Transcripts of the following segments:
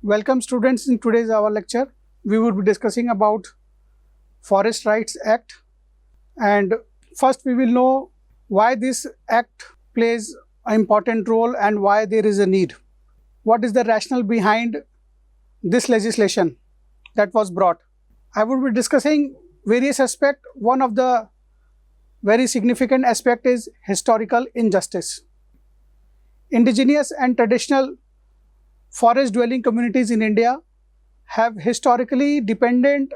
Welcome students. In today's our lecture we will be discussing about Forest Rights Act, and first we will know why this act plays an important role and why there is a need. What is the rationale behind this legislation that was brought? I will be discussing various aspects. One of the very significant aspect is historical injustice. Indigenous and traditional forest dwelling communities in India have historically been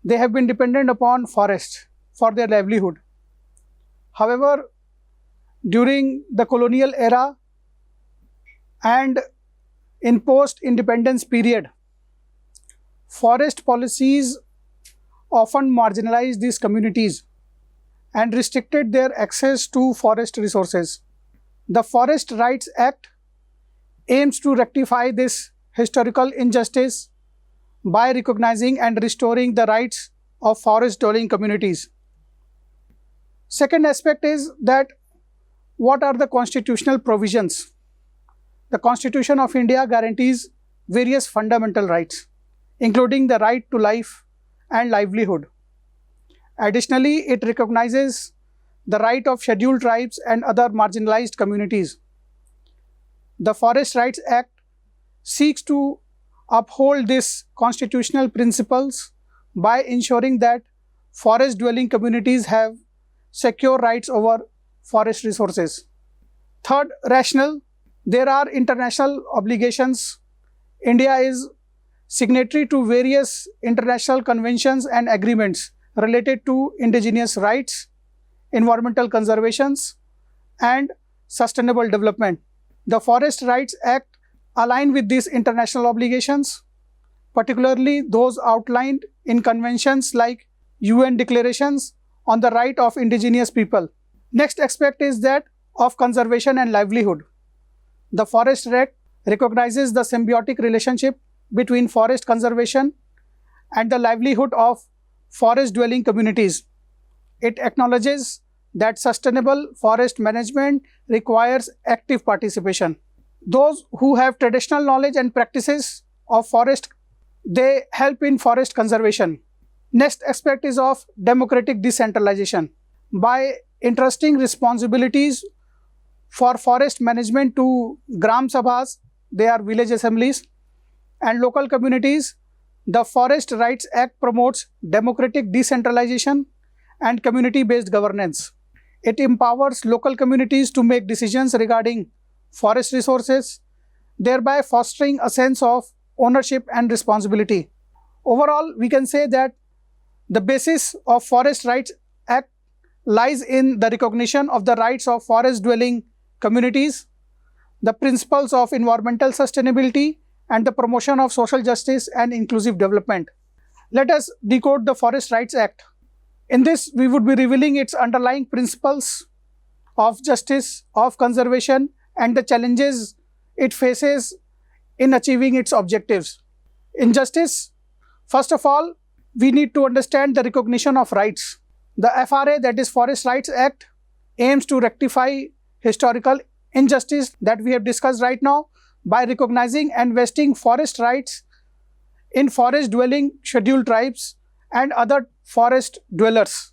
dependent upon forests for their livelihood. However, during the colonial era and in post-independence period, forest policies often marginalized these communities and restricted their access to forest resources. The Forest Rights Act aims to rectify this historical injustice by recognizing and restoring the rights of forest dwelling communities. Second aspect is that what are the constitutional provisions? The Constitution of India guarantees various fundamental rights, including the right to life and livelihood. Additionally, it recognizes the right of scheduled tribes and other marginalized communities. The Forest Rights Act seeks to uphold these constitutional principles by ensuring that forest dwelling communities have secure rights over forest resources. Third rationale, there are international obligations. India is signatory to various international conventions and agreements related to indigenous rights, environmental conservations, and sustainable development. The Forest Rights Act align with these international obligations, particularly those outlined in conventions like UN declarations on the right of indigenous people. Next aspect is that of conservation and livelihood. The Forest Act recognizes the symbiotic relationship between forest conservation and the livelihood of forest dwelling communities. It acknowledges that sustainable forest management requires active participation. Those who have traditional knowledge and practices of forest, they help in forest conservation. Next aspect is of democratic decentralization. By entrusting responsibilities for forest management to Gram Sabhas, they are village assemblies, and local communities, the Forest Rights Act promotes democratic decentralization and community-based governance. It empowers local communities to make decisions regarding forest resources, thereby fostering a sense of ownership and responsibility. Overall, we can say that the basis of Forest Rights Act lies in the recognition of the rights of forest dwelling communities, the principles of environmental sustainability, and the promotion of social justice and inclusive development. Let us decode the Forest Rights Act. In this, we would be revealing its underlying principles of justice, of conservation, and the challenges it faces in achieving its objectives. In justice, first of all, we need to understand the recognition of rights. The FRA, that is Forest Rights Act, aims to rectify historical injustice that we have discussed right now by recognizing and vesting forest rights in forest dwelling scheduled tribes and other forest dwellers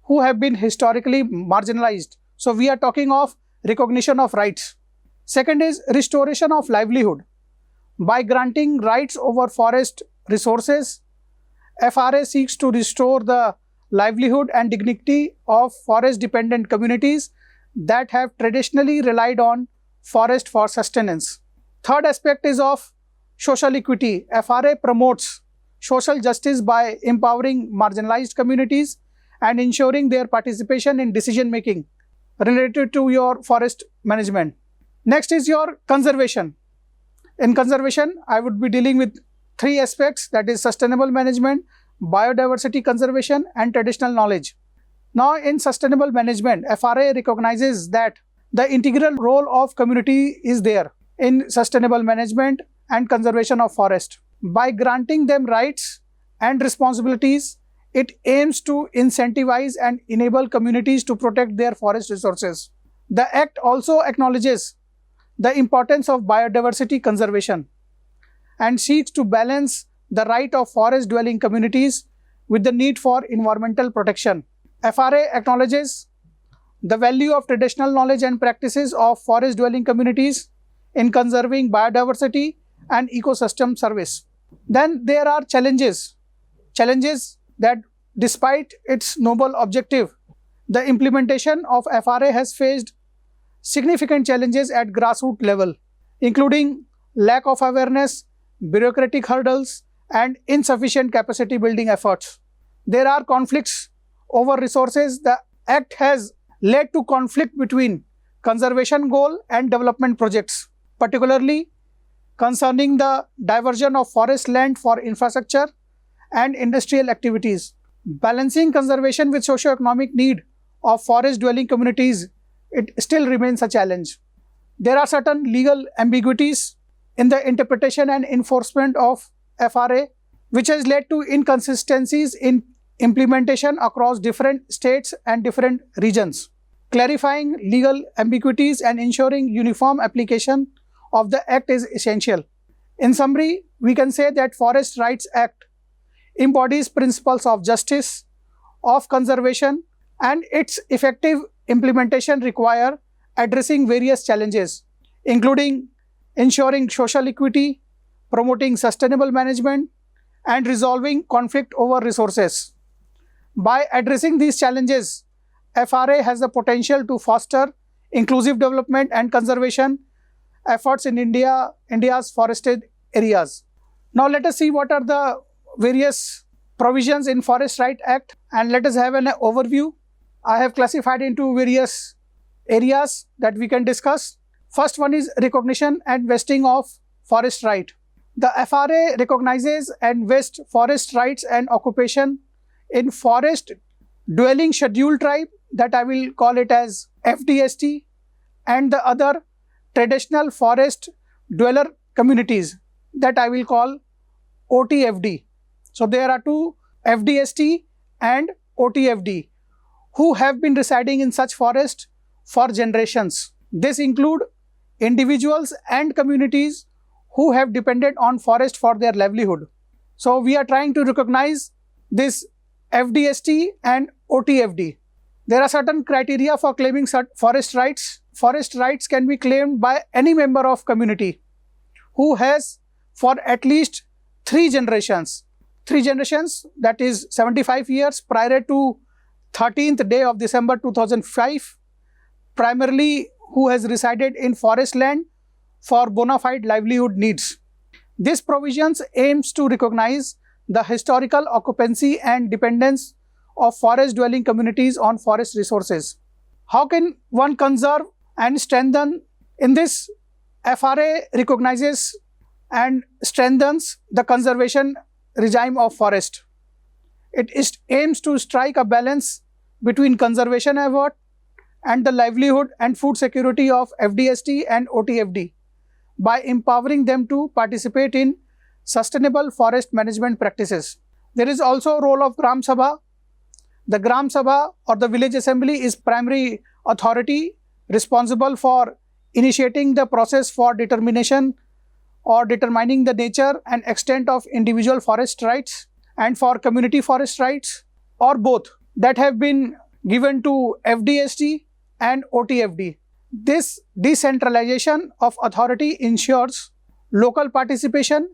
who have been historically marginalized. So we are talking of recognition of rights. Second is restoration of livelihood. By granting rights over forest resources, FRA seeks to restore the livelihood and dignity of forest dependent communities that have traditionally relied on forest for sustenance. Third aspect is of social equity. FRA promotes social justice by empowering marginalized communities and ensuring their participation in decision making related to your forest management. Next is your conservation. In conservation, I would be dealing with three aspects, that is sustainable management, biodiversity conservation, and traditional knowledge. Now, in sustainable management, FRA recognizes that the integral role of community is there in sustainable management and conservation of forest. By granting them rights and responsibilities, it aims to incentivize and enable communities to protect their forest resources. The Act also acknowledges the importance of biodiversity conservation. and seeks to balance the right of forest dwelling communities with the need for environmental protection. FRA acknowledges the value of traditional knowledge and practices of forest dwelling communities in conserving biodiversity and ecosystem service. Then there are challenges that despite its noble objective, the implementation of FRA has faced significant challenges at grassroots level, including lack of awareness, bureaucratic hurdles, and insufficient capacity building efforts. There are conflicts over resources. The Act has led to conflict between conservation goal and development projects, particularly concerning the diversion of forest land for infrastructure and industrial activities. Balancing conservation with socio-economic need of forest dwelling communities, it still remains a challenge. There are certain legal ambiguities in the interpretation and enforcement of FRA, which has led to inconsistencies in implementation across different states and different regions. Clarifying legal ambiguities and ensuring uniform application of the Act is essential. In summary, we can say that Forest Rights Act embodies principles of justice, of conservation, and its effective implementation require addressing various challenges, including ensuring social equity, promoting sustainable management, and resolving conflict over resources. By addressing these challenges, FRA has the potential to foster inclusive development and conservation efforts in India's forested areas. Now let us see what are the various provisions in Forest Rights Act, and let us have an overview. I have classified into various areas that we can discuss. First one is recognition and vesting of forest right. The FRA recognizes and vests forest rights and occupation in forest dwelling scheduled tribe, that I will call it as FDST, and the other traditional forest dweller communities, that I will call OTFD. So there are two, FDST and OTFD, who have been residing in such forest for generations. This include individuals and communities who have depended on forest for their livelihood. So we are trying to recognize this FDST and OTFD. There are certain criteria for claiming forest rights. Forest rights can be claimed by any member of community who has for at least 3 generations. 3 generations, that is 75 years prior to 13th day of December 2005, primarily who has resided in forest land for bona fide livelihood needs. This provisions aims to recognize the historical occupancy and dependence of forest dwelling communities on forest resources. How can one conserve and strengthen? In this, FRA recognizes and strengthens the conservation regime of forest. It aims to strike a balance between conservation effort and the livelihood and food security of FDST and OTFD by empowering them to participate in sustainable forest management practices. There is also a role of Gram Sabha. The Gram Sabha or the village assembly is primary authority responsible for initiating the process for determination or determining the nature and extent of individual forest rights and for community forest rights, or both, that have been given to FDST and OTFD. This decentralization of authority ensures local participation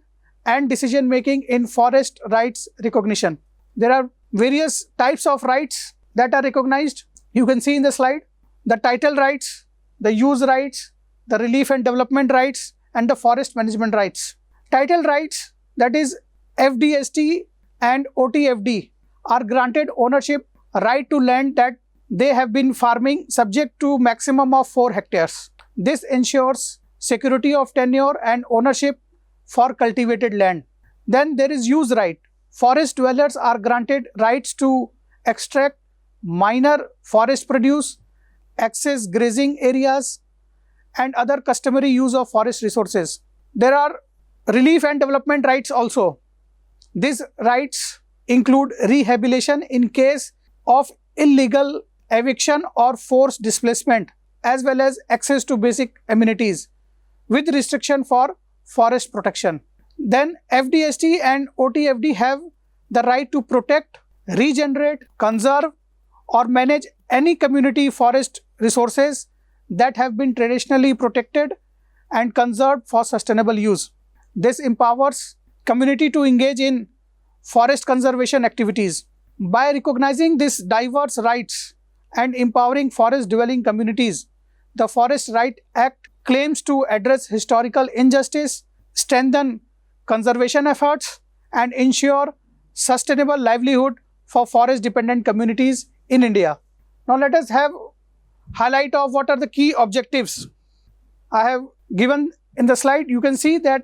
and decision making in forest rights recognition. There are various types of rights that are recognized. You can see in the slide the title rights, the use rights, the relief and development rights, and the forest management rights. Title rights, that is FDST and OTFD, are granted ownership right to land that they have been farming subject to maximum of 4 hectares. This ensures security of tenure and ownership for cultivated land. Then there is use right. Forest dwellers are granted rights to extract minor forest produce, access grazing areas, and other customary use of forest resources. There are relief and development rights also. These rights include rehabilitation in case of illegal eviction or forced displacement, as well as access to basic amenities with restriction for forest protection. then FDST and OTFD have the right to protect, regenerate, conserve or manage any community forest resources that have been traditionally protected and conserved for sustainable use. This empowers community to engage in forest conservation activities. By recognizing these diverse rights and empowering forest dwelling communities, the Forest Rights Act claims to address historical injustice, strengthen conservation efforts and ensure sustainable livelihood for forest dependent communities in India. Now let us have highlight of what are the key objectives. I have given in the slide. You can see that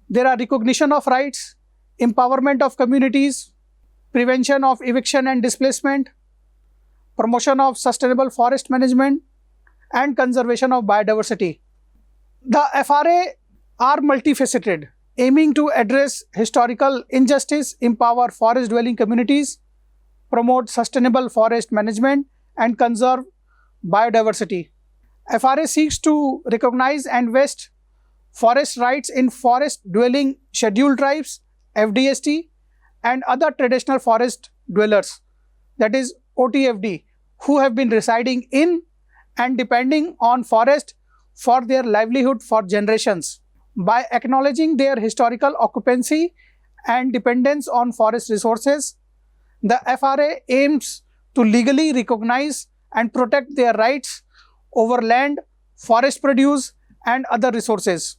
there are recognition of rights, empowerment of communities, prevention of eviction and displacement, promotion of sustainable forest management and conservation of biodiversity. The FRA are multifaceted, aiming to address historical injustice, empower forest dwelling communities, promote sustainable forest management and conserve biodiversity. FRA seeks to recognize and vest forest rights in forest dwelling scheduled tribes, FDST and other traditional forest dwellers, that is OTFD, who have been residing in and depending on forest for their livelihood for generations. By acknowledging their historical occupancy and dependence on forest resources, the FRA aims to legally recognize and protect their rights over land, forest produce and other resources.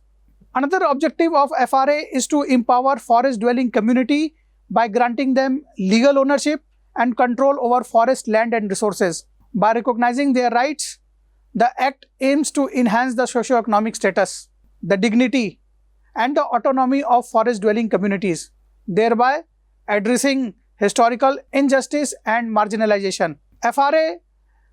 Another objective of FRA is to empower forest dwelling community by granting them legal ownership and control over forest land and resources. By recognizing their rights, the Act aims to enhance the socio-economic status, the dignity and the autonomy of forest dwelling communities, thereby addressing historical injustice and marginalization. FRA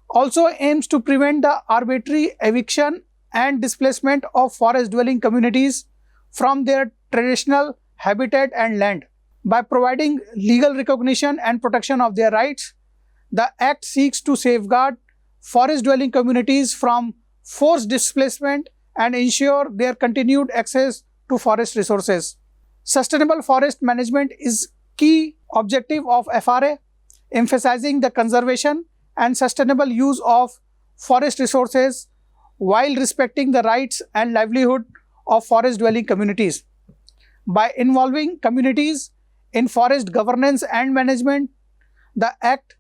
also aims to prevent the arbitrary eviction and displacement of forest dwelling communities from their traditional habitat and land. By providing legal recognition and protection of their rights, the Act seeks to safeguard forest dwelling communities from forced displacement and ensure their continued access to forest resources. Sustainable forest management is key objective of FRA, emphasizing the conservation and sustainable use of forest resources while respecting the rights and livelihood of forest dwelling communities. By involving communities in forest governance and management, the Act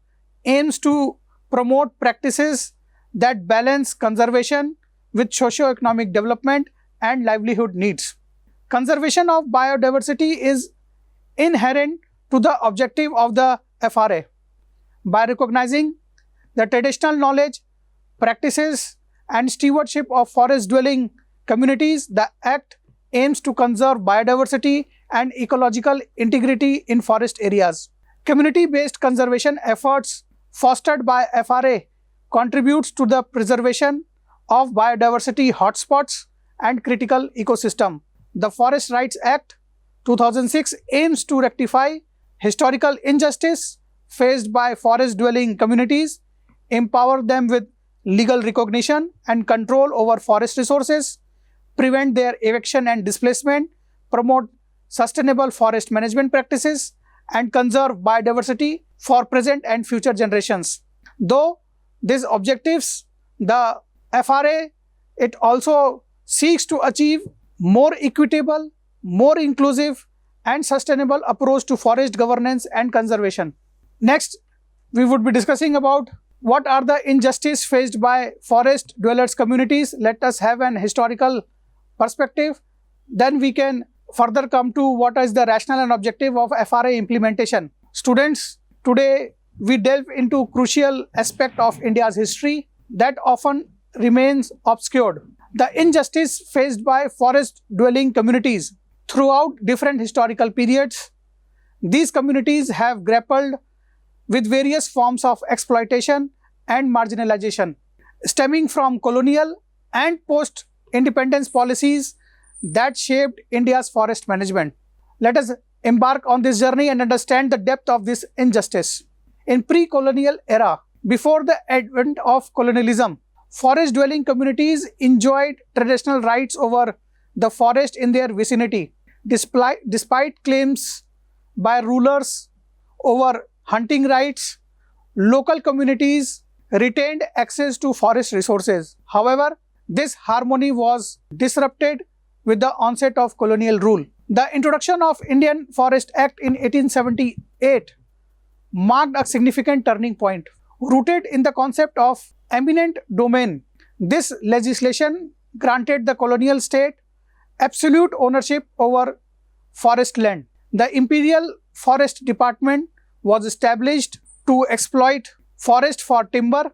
aims to promote practices that balance conservation with socio-economic development and livelihood needs. Conservation of biodiversity is inherent to the objective of the FRA. By recognizing the traditional knowledge, practices and stewardship of forest dwelling communities, the Act aims to conserve biodiversity and ecological integrity in forest areas. Community-based conservation efforts fostered by FRA contributes to the preservation of biodiversity hotspots and critical ecosystem. The Forest Rights Act 2006 aims to rectify historical injustice faced by forest dwelling communities, empower them with legal recognition and control over forest resources, prevent their eviction and displacement, promote sustainable forest management practices and conserve biodiversity for present and future generations. Though these objectives, the FRA, it also seeks to achieve more equitable, more inclusive and sustainable approach to forest governance and conservation. Next, we would be discussing about what are the injustices faced by forest dwellers communities. Let us have an historical perspective. Then we can further come to what is the rationale and objective of FRA implementation. Students, today we delve into crucial aspect of India's history that often remains obscured. The injustice faced by forest dwelling communities throughout different historical periods. These communities have grappled with various forms of exploitation and marginalization stemming from colonial and post-independence policies that shaped India's forest management. Let us embark on this journey and understand the depth of this injustice. In pre-colonial era, before the advent of colonialism, forest dwelling communities enjoyed traditional rights over the forest in their vicinity. despite claims by rulers over hunting rights, local communities retained access to forest resources. However, this harmony was disrupted with the onset of colonial rule. The introduction of Indian Forest Act in 1878 marked a significant turning point. Rooted in the concept of eminent domain, this legislation granted the colonial state absolute ownership over forest land. The Imperial Forest Department was established to exploit forest for timber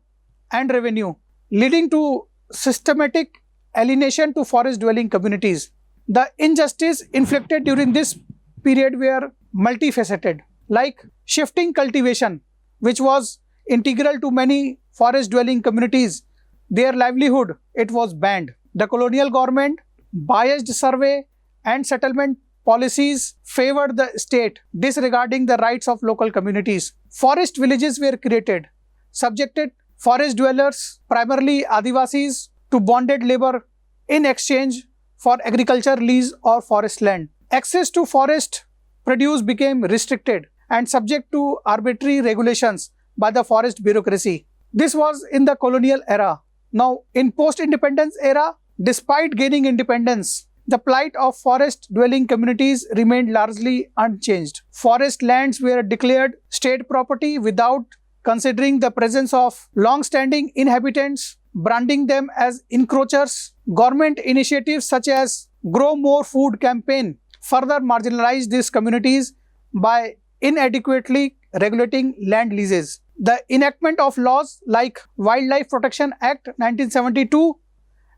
and revenue, leading to systematic alienation to forest-dwelling communities. The injustice inflicted during this period were multifaceted, like shifting cultivation, which was integral to many forest-dwelling communities. Their livelihood, it was banned. The colonial government, biased survey and settlement policies favored the state, disregarding the rights of local communities. Forest villages were created, subjected forest dwellers, primarily Adivasis, to bonded labor in exchange for agriculture lease or forest land. Access to forest produce became restricted and subject to arbitrary regulations by the forest bureaucracy. This was in the colonial era. Now, in post-independence era, despite gaining independence, the plight of forest-dwelling communities remained largely unchanged. Forest lands were declared state property without considering the presence of long-standing inhabitants, branding them as encroachers. Government initiatives such as Grow More Food campaign further marginalized these communities by inadequately regulating land leases. The enactment of laws like Wildlife Protection Act 1972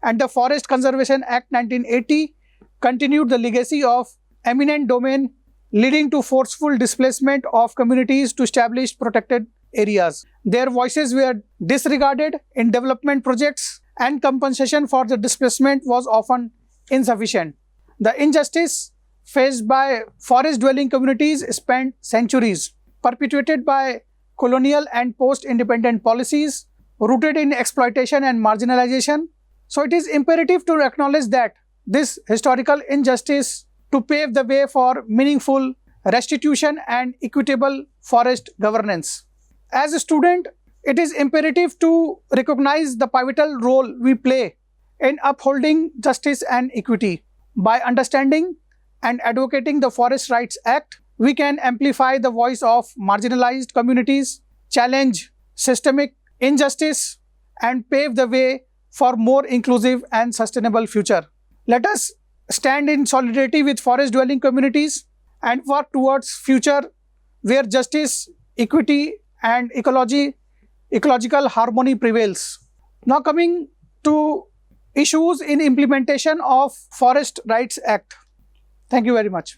and the Forest Conservation Act 1980 continued the legacy of eminent domain, leading to forceful displacement of communities to established protected areas. Their voices were disregarded in development projects and compensation for the displacement was often insufficient. The injustice faced by forest-dwelling communities spanned centuries, perpetuated by colonial and post-independent policies rooted in exploitation and marginalization. So it is imperative to acknowledge that this historical injustice to pave the way for meaningful restitution and equitable forest governance. As a student, it is imperative to recognize the pivotal role we play in upholding justice and equity. By understanding and advocating the Forest Rights Act, we can amplify the voice of marginalized communities, challenge systemic injustice, and pave the way for more inclusive and sustainable future. Let us stand in solidarity with forest-dwelling communities and work towards future where justice, equity, and ecological harmony prevails. Now coming to issues in implementation of Forest Rights Act. Thank you very much.